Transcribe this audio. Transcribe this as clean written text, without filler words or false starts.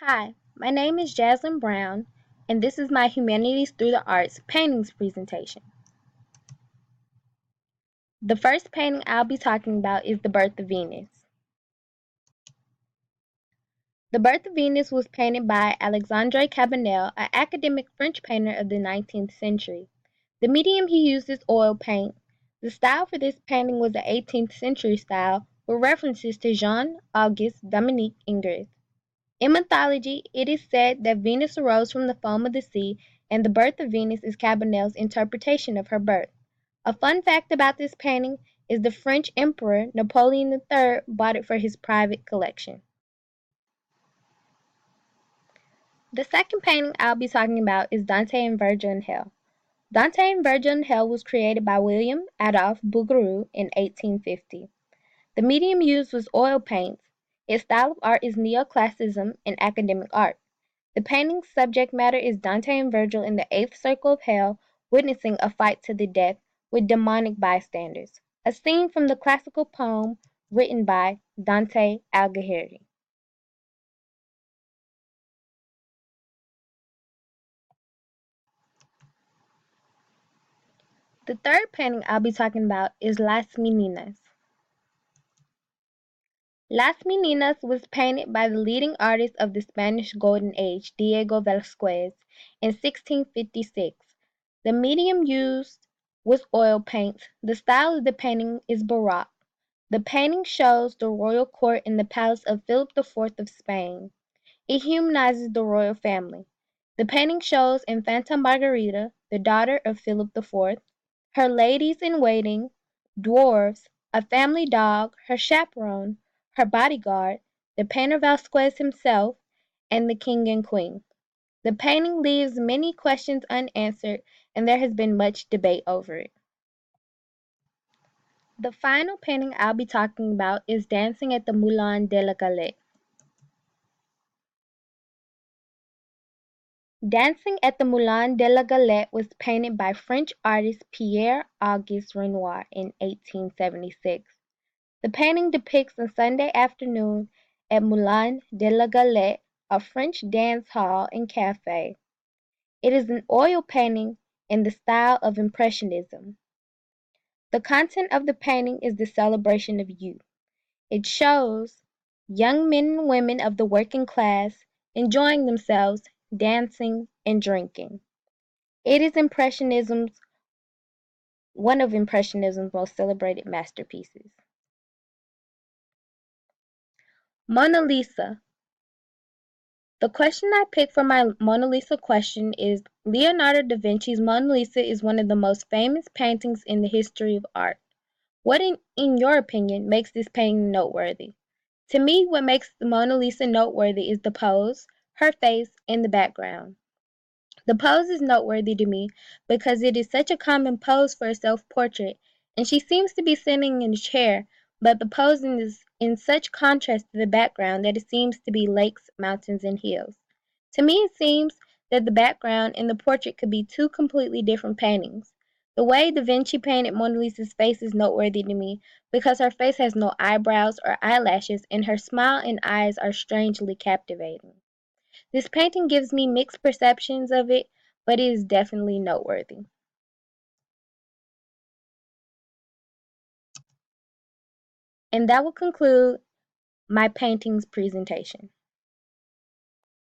Hi, my name is Jaslyn Brown, and this is my Humanities Through the Arts paintings presentation. The first painting I'll be talking about is The Birth of Venus. The Birth of Venus was painted by Alexandre Cabanel, an academic French painter of the 19th century. The medium he used is oil paint. The style for this painting was the 18th century style, with references to Jean-Auguste Dominique Ingres. In mythology, it is said that Venus arose from the foam of the sea, and the birth of Venus is Cabanel's interpretation of her birth. A fun fact about this painting is the French Emperor Napoleon III bought it for his private collection. The second painting I'll be talking about is Dante and Virgil in Hell. Dante and Virgil in Hell was created by William Adolphe Bouguereau in 1850. The medium used was oil paints. Its style of art is neoclassicism and academic art. The painting's subject matter is Dante and Virgil in the eighth circle of hell, witnessing a fight to the death with demonic bystanders, a scene from the classical poem written by Dante Alighieri. The third painting I'll be talking about is Las Meninas. Las Meninas was painted by the leading artist of the Spanish Golden Age, Diego Velázquez, in 1656. The medium used was oil paints. The style of the painting is Baroque. The painting shows the royal court in the palace of Philip IV of Spain. It humanizes the royal family. The painting shows Infanta Margarita, the daughter of Philip IV, her ladies-in-waiting, dwarfs, a family dog, her chaperone, her bodyguard, the painter Vasquez himself, and the king and queen. The painting leaves many questions unanswered, and there has been much debate over it. The final painting I'll be talking about is Dancing at the Moulin de la Galette. Dancing at the Moulin de la Galette was painted by French artist Pierre-Auguste Renoir in 1876. The painting depicts a Sunday afternoon at Moulin de la Galette, a French dance hall and cafe. It is an oil painting in the style of Impressionism. The content of the painting is the celebration of youth. It shows young men and women of the working class enjoying themselves, dancing and drinking. It is one of Impressionism's most celebrated masterpieces. Mona Lisa. The question I picked for my Mona Lisa question is Leonardo da Vinci's Mona Lisa is one of the most famous paintings in the history of art. What, in your opinion, makes this painting noteworthy? To me, what makes the Mona Lisa noteworthy is the pose, her face, and the background. The pose is noteworthy to me because it is such a common pose for a self-portrait, and she seems to be sitting in a chair, but the posing is in such contrast to the background that it seems to be lakes, mountains, and hills. To me, it seems that the background and the portrait could be two completely different paintings. The way Da Vinci painted Mona Lisa's face is noteworthy to me because her face has no eyebrows or eyelashes, and her smile and eyes are strangely captivating. This painting gives me mixed perceptions of it, but it is definitely noteworthy. And that will conclude my paintings presentation.